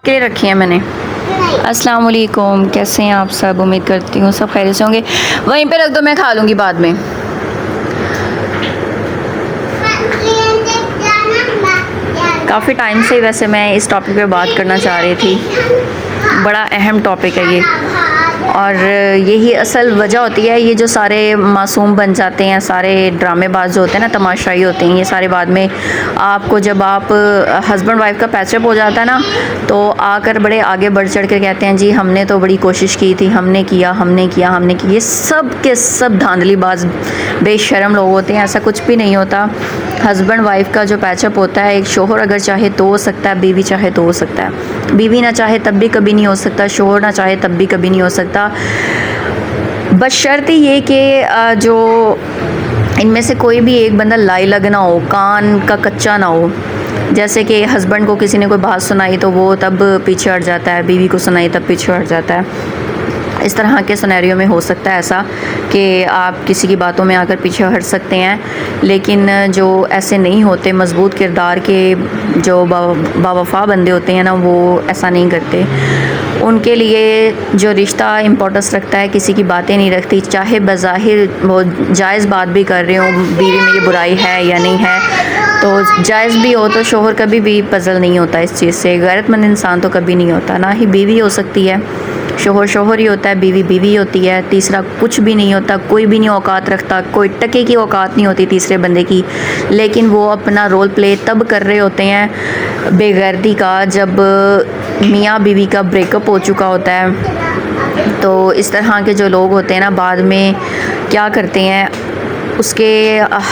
के लिए रखी हैं मैंने। अस्सलाम वालेकुम, कैसे हैं आप सब? उम्मीद करती हूँ सब खैरियत से होंगे। वहीं पे रख दो, मैं खा लूँगी बाद में। काफ़ी टाइम से वैसे मैं इस टॉपिक पे बात करना चाह रही थी, बड़ा अहम टॉपिक है ये, और यही असल वजह होती है। ये जो सारे मासूम बन जाते हैं, सारे ड्रामेबाज जो होते हैं ना, तमाशाई होते हैं, ये सारे बाद में आपको जब आप हस्बैंड वाइफ का पैचअप हो जाता है ना, तो आकर बड़े आगे बढ़ चढ़ कर कहते हैं जी हमने तो बड़ी कोशिश की थी, हमने किया। ये सब के सब धांधलीबाज बेशर्म लोग होते हैं। ऐसा कुछ भी नहीं होता। हस्बैंड वाइफ का जो पैचअप होता है, एक शोहर अगर चाहे तो हो सकता है, बीवी चाहे तो हो सकता है। बीवी ना चाहे तब भी कभी नहीं हो सकता, शोहर ना चाहे तब भी कभी नहीं हो सकता। बशर्ते ये कि जो इनमें से कोई भी एक बंदा लाई लगना हो, कान का कच्चा ना हो। जैसे कि हस्बैंड को किसी ने कोई बात सुनाई तो वो तब पीछे हट जाता है, बीवी को सुनाई तब पीछे हट जाता है। इस तरह के सिनेरियो में हो सकता है ऐसा कि आप किसी की बातों में आकर पीछे हट सकते हैं, लेकिन जो ऐसे नहीं होते, मजबूत किरदार के जो बावफा बंदे होते हैं ना, वो ऐसा नहीं करते। उनके लिए जो रिश्ता इम्पोर्टेंस रखता है, किसी की बातें नहीं रखती, चाहे बज़ाहिर वो जायज़ बात भी कर रहे हो, बीवी में ये बुराई है या नहीं है, तो जायज़ भी हो तो शोहर कभी भी पजल नहीं होता इस चीज़ से। गैरतमंद इंसान तो कभी नहीं होता। ना ही बीवी हो सकती है, शोहर शोहर ही होता है, बीवी बीवी होती है। तीसरा कुछ भी नहीं होता, कोई भी नहीं औकात रखता, कोई टके की औकात नहीं होती तीसरे बंदे की। लेकिन वो अपना रोल प्ले तब कर रहे होते हैं बेगैरती का, जब मियाँ बीवी का ब्रेकअप हो चुका होता है। तो इस तरह के जो लोग होते हैं ना, बाद में क्या करते हैं, उसके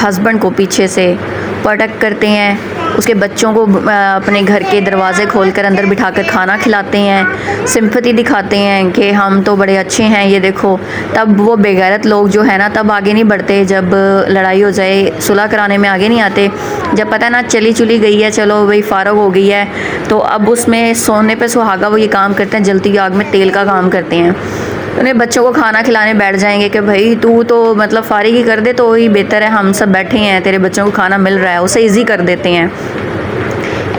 हस्बैंड को पीछे से प्रोटेक्ट करते हैं, उसके बच्चों को अपने घर के दरवाज़े खोलकर अंदर बिठाकर खाना खिलाते हैं, सिंपैथी दिखाते हैं कि हम तो बड़े अच्छे हैं, ये देखो। तब वो बेगैरत लोग जो है ना, तब आगे नहीं बढ़ते। जब लड़ाई हो जाए, सुलह कराने में आगे नहीं आते। जब पता है ना चली चुली गई है, चलो वही फ़ारग हो गई है, तो अब उसमें सोने पे सुहागा वो ये काम करते हैं, जलती आग में तेल का काम करते हैं। उन्हें बच्चों को खाना खिलाने बैठ जाएंगे कि भाई तू तो मतलब फारिग ही कर दे तो ही बेहतर है, हम सब बैठे हैं, तेरे बच्चों को खाना मिल रहा है, उसे इजी कर देते हैं।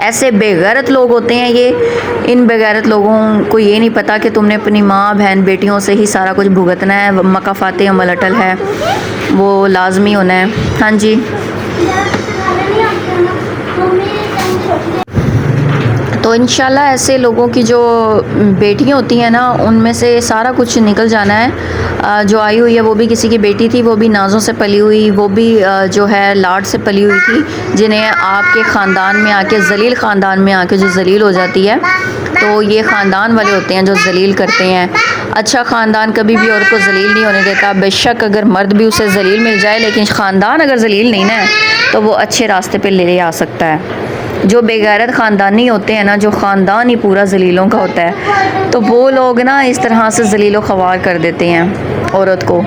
ऐसे बेगैरत लोग होते हैं ये। इन बेगैरत लोगों को ये नहीं पता कि तुमने अपनी माँ बहन बेटियों से ही सारा कुछ भुगतना है। मकाफाते अमल अटल है, वो लाजमी होना है। हाँ जी, तो इंशाल्लाह ऐसे लोगों की जो बेटियां होती हैं ना, उनमें से सारा कुछ निकल जाना है। जो आई हुई है वो भी किसी की बेटी थी, वो भी नाज़ों से पली हुई, वो भी जो है लाड से पली हुई थी, जिन्हें आपके ख़ानदान में आके, जलील ख़ानदान में आके जो जलील हो जाती है। तो ये ख़ानदान वाले होते हैं जो जलील करते हैं। अच्छा ख़ानदान कभी भी औरत को जलील नहीं होने देता। बेशक अगर मर्द भी उसे जलील मिल जाए, लेकिन ख़ानदान अगर जलील नहीं ना, तो वो अच्छे रास्ते पे ले आ सकता है। जो बेगैरत ख़ानदानी होते हैं ना, जो ख़ानदान ही पूरा जलीलों का होता है, तो वो लोग ना इस तरह से जलीलो ख़वार कर देते हैं औरत को।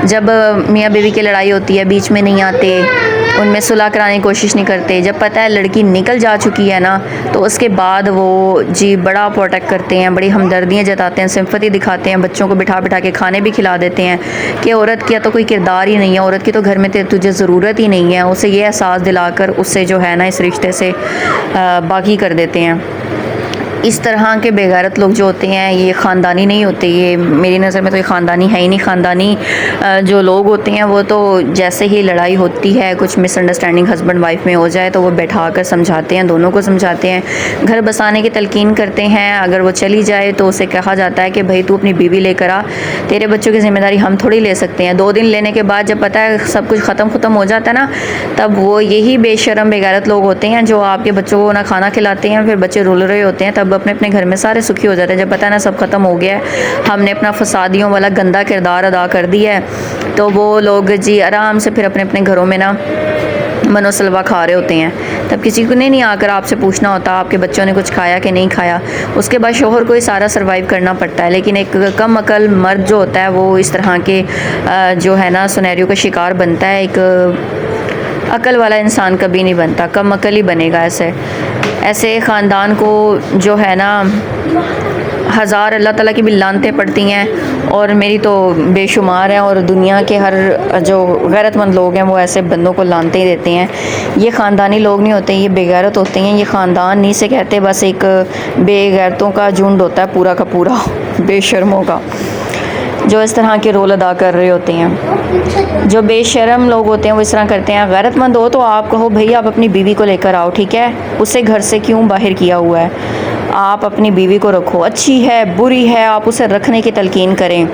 जब मियाँ बीवी की लड़ाई होती है, बीच में नहीं आते, उनमें सुलह कराने की कोशिश नहीं करते। जब पता है लड़की निकल जा चुकी है ना, तो उसके बाद वो जी बड़ा प्रोटेक्ट करते हैं, बड़ी हमदर्दियाँ जताते हैं, सिंपैथी दिखाते हैं, बच्चों को बिठा बिठा के खाने भी खिला देते हैं कि औरत का तो कोई किरदार ही नहीं है, औरत की तो घर में तुझे ज़रूरत ही नहीं है। उसे ये एहसास दिलाकर उससे जो है ना, इस रिश्ते से बागी कर देते हैं। इस तरह के बेगैरत लोग जो होते हैं, ये ख़ानदानी नहीं होते। ये मेरी नज़र में तो ये ख़ानदानी है ही नहीं। ख़ानदानी जो लोग होते हैं वो तो जैसे ही लड़ाई होती है, कुछ मिसअंडरस्टैंडिंग हस्बैंड वाइफ में हो जाए, तो वो बैठा कर समझाते हैं, दोनों को समझाते हैं, घर बसाने की तलकीन करते हैं। अगर वो चली जाए तो उसे कहा जाता है कि भाई तू अपनी बीवी लेकर आ, तेरे बच्चों की ज़िम्मेदारी हम थोड़ी ले सकते हैं। 2 दिन लेने के बाद जब पता है सब कुछ ख़त्म हो जाता है ना, तब वो यही बेशरम बेगैरत लोग होते हैं जो आपके बच्चों को ना खाना खिलाते हैं, फिर बच्चे रुल रहे होते हैं, तब अपने अपने घर में सारे सुखी हो जाते हैं। जब पता है ना सब ख़त्म हो गया है, हमने अपना फसादियों वाला गंदा किरदार अदा कर दिया है, तो वो लोग जी आराम से फिर अपने अपने घरों में ना मनोसलवा खा रहे होते हैं। तब किसी को नहीं आकर आपसे पूछना होता आपके बच्चों ने कुछ खाया कि नहीं खाया। उसके बाद शोहर को ही सारा सर्वाइव करना पड़ता है। लेकिन एक कम अकल मर्द जो होता है, वो इस तरह के जो है ना सिनेरियो का शिकार बनता है। एक अकल वाला इंसान कभी नहीं बनता, कम अकल ही बनेगा ऐसे। ऐसे ख़ानदान को जो है ना हज़ार अल्लाह ताला की भी लानतें पड़ती हैं, और मेरी तो बेशुमार हैं, और दुनिया के हर जो गैरतमंद लोग हैं वो ऐसे बंदों को लानते ही देते हैं। ये ख़ानदानी लोग नहीं होते, ये बेगैरत होते हैं। ये ख़ानदान नहीं से कहते, बस एक बेगैरतों का झुंड होता है पूरा का पूरा, बेशर्मों का, जो इस तरह के रोल अदा कर रहे होते हैं। जो बेशर्म लोग होते हैं वो इस तरह करते हैं। गैरतमंद हो तो आप कहो भाई आप अपनी बीवी को लेकर आओ, ठीक है, उसे घर से क्यों बाहर किया हुआ है, आप अपनी बीवी को रखो, अच्छी है बुरी है आप उसे रखने की तलकीन करें,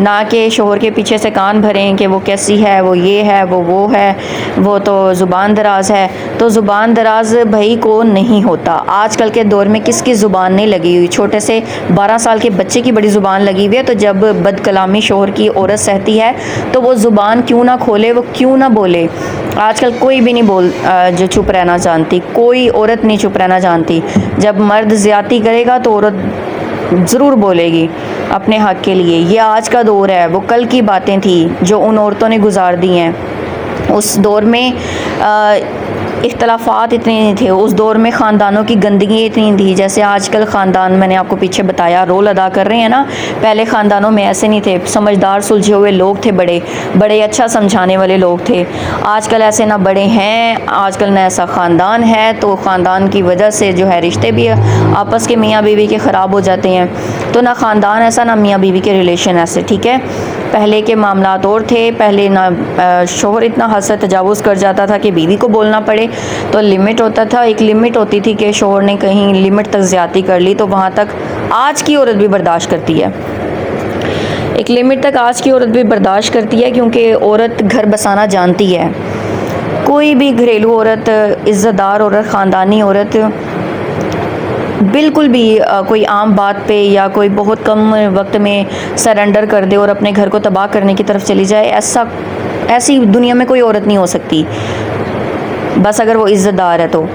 ना कि शोहर के पीछे से कान भरें कि वो कैसी है, वो ये है, वो है, वो तो ज़ुबान दराज है। तो ज़ुबान दराज भाई को नहीं होता। आजकल के दौर में किसकी ज़ुबान नहीं लगी हुई, छोटे से 12 साल के बच्चे की बड़ी ज़ुबान लगी हुई है। तो जब बदकलामी शोहर की औरत सहती है तो वो ज़ुबान क्यों ना खोले, वो क्यों ना बोले। आजकल कोई भी नहीं जो चुप रहना जानती, कोई औरत नहीं चुप रहना जानती। जब मर्द ज़्यादती करेगा तो औरत ज़रूर बोलेगी अपने हक़ के लिए। ये आज का दौर है, वो कल की बातें थी जो उन औरतों ने गुजार दी हैं। उस दौर में इख्तलाफात इतने नहीं थे, उस दौर में ख़ानदानों की गंदगी इतनी थी जैसे आजकल ख़ानदान मैंने आपको पीछे बताया रोल अदा कर रहे हैं ना। पहले ख़ानदानों में ऐसे नहीं थे, समझदार सुलझे हुए लोग थे, बड़े बड़े अच्छा समझाने वाले लोग थे। आजकल ऐसे ना बड़े हैं, आजकल ना ऐसा ख़ानदान है, तो ख़ानदान की वजह से जो है रिश्ते भी आपस के मियाँ बीवी के ख़राब हो जाते हैं। तो ना ख़ानदान ऐसा ना मियाँ बीवी के रिलेशन ऐसे, ठीक है। पहले के मामलात और थे, पहले ना शोहर इतना हद से तजावुज़ कर जाता था कि बीवी को बोलना पड़े, तो लिमिट होता था, एक लिमिट होती थी कि शोहर ने कहीं लिमिट तक ज़्यादती कर ली तो वहाँ तक आज की औरत भी बर्दाश्त करती है, एक लिमिट तक आज की औरत भी बर्दाश्त करती है, क्योंकि औरत घर बसाना जानती है। कोई भी घरेलू औरत, इज़्ज़तदार औरत, ख़ानदानी औरत बिल्कुल भी कोई आम बात पे या कोई बहुत कम वक्त में सरेंडर कर दे और अपने घर को तबाह करने की तरफ चली जाए, ऐसी दुनिया में कोई औरत नहीं हो सकती। बस अगर वो इज़्ज़तदार है, तो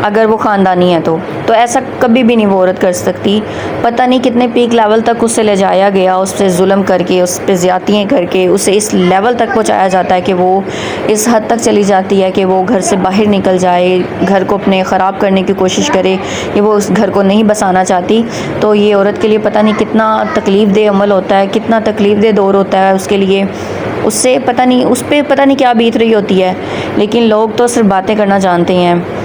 अगर वो ख़ानदानी है तो ऐसा कभी भी नहीं वो औरत कर सकती। पता नहीं कितने पीक लेवल तक उससे ले जाया गया, उस पर जुल्म करके, उस पर ज़्यादतियाँ करके उसे इस लेवल तक पहुँचाया जाता है कि वो इस हद तक चली जाती है कि वो घर से बाहर निकल जाए, घर को अपने ख़राब करने की कोशिश करे, कि वो उस घर को नहीं बसाना चाहती। तो ये औरत के लिए पता नहीं कितना तकलीफ़ दे अमल होता है, कितना तकलीफ़ दे दौर होता है उसके लिए। उससे पता नहीं, उस पर पता नहीं क्या बीत रही होती है, लेकिन लोग तो सिर्फ बातें करना जानते हैं।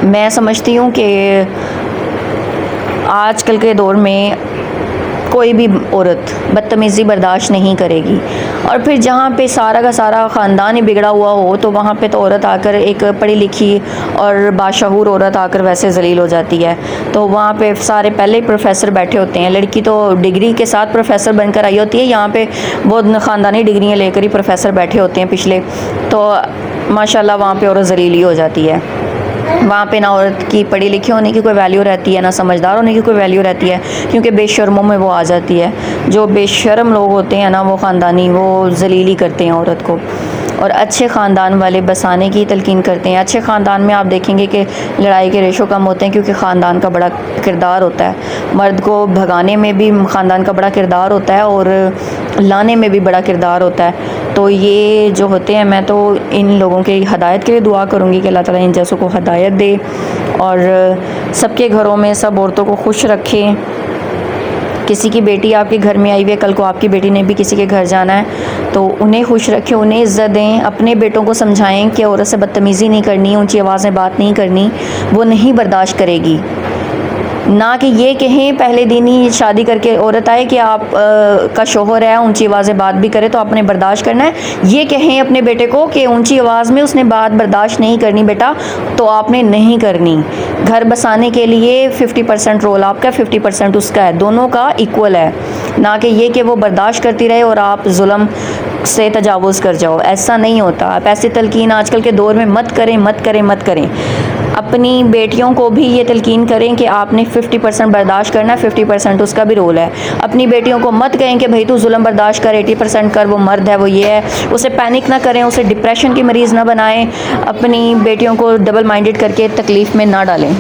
मैं समझती हूँ कि आजकल के दौर में कोई भी औरत बदतमीज़ी बर्दाश्त नहीं करेगी, और फिर जहाँ पे सारा का सारा ख़ानदान ही बिगड़ा हुआ हो तो वहाँ पे तो औरत आकर, एक पढ़ी लिखी और बाशऊर औरत आकर वैसे जलील हो जाती है। तो वहाँ पे सारे पहले ही प्रोफेसर बैठे होते हैं, लड़की तो डिग्री के साथ प्रोफेसर बनकर आई होती है, यहाँ पे बहुत ख़ानदानी डिग्रियाँ लेकर ही प्रोफेसर बैठे होते हैं पिछले, तो माशाल्लाह वहाँ पर औरत जलील ही हो जाती है। वहाँ पे ना औरत की पढ़ी लिखी होने की कोई वैल्यू रहती है, ना समझदार होने की कोई वैल्यू रहती है, क्योंकि बेशर्मों में वो आ जाती है। जो बेशर्म लोग होते हैं ना, वो ख़ानदानी, वो जलीली करते हैं औरत को, और अच्छे ख़ानदान वाले बसाने की तलकीन करते हैं। अच्छे ख़ानदान में आप देखेंगे कि लड़ाई के रेशो कम होते हैं, क्योंकि ख़ानदान का बड़ा किरदार होता है। मर्द को भगाने में भी ख़ानदान का बड़ा किरदार होता है, और लाने में भी बड़ा किरदार होता है। तो ये जो होते हैं, मैं तो इन लोगों के हदायत के लिए दुआ करूँगी कि अल्लाह ताला इन जैसों को हदायत दे, और सबके घरों में सब औरतों को खुश रखे। किसी की बेटी आपके घर में आई हुई है, कल को आपकी बेटी ने भी किसी के घर जाना है, तो उन्हें खुश रखें, उन्हें इज़्ज़त दें। अपने बेटों को समझाएं कि औरत से बदतमीज़ी नहीं करनी, ऊंची आवाज़ में बात नहीं करनी, वो नहीं बर्दाश्त करेगी। ना कि ये कहें पहले दिन ही शादी करके औरत आए कि आप का शोहर है, ऊंची आवाज़ें बात भी करे तो आपने बर्दाश्त करना है। ये कहें अपने बेटे को कि ऊंची आवाज़ में उसने बात बर्दाश्त नहीं करनी बेटा, तो आपने नहीं करनी। घर बसाने के लिए 50% रोल आपका, 50% उसका है, दोनों का इक्वल है। ना कि ये कि वो बर्दाश्त करती रहे और आप जुल्म से तजावुज़ कर जाओ, ऐसा नहीं होता। आप ऐसी तलकीन आजकल के दौर में मत करें, मत करें, मत करें। अपनी बेटियों को भी ये तलकीन करें कि आपने 50% बर्दाश्त करना है, 50% उसका भी रोल है। अपनी बेटियों को मत कहें कि भाई तू जुल्म बर्दाश्त कर, 80% कर, वो मर्द है, वो ये है। उसे पैनिक ना करें, उसे डिप्रेशन की मरीज़ ना बनाएं, अपनी बेटियों को डबल माइंडेड करके तकलीफ़ में ना डालें।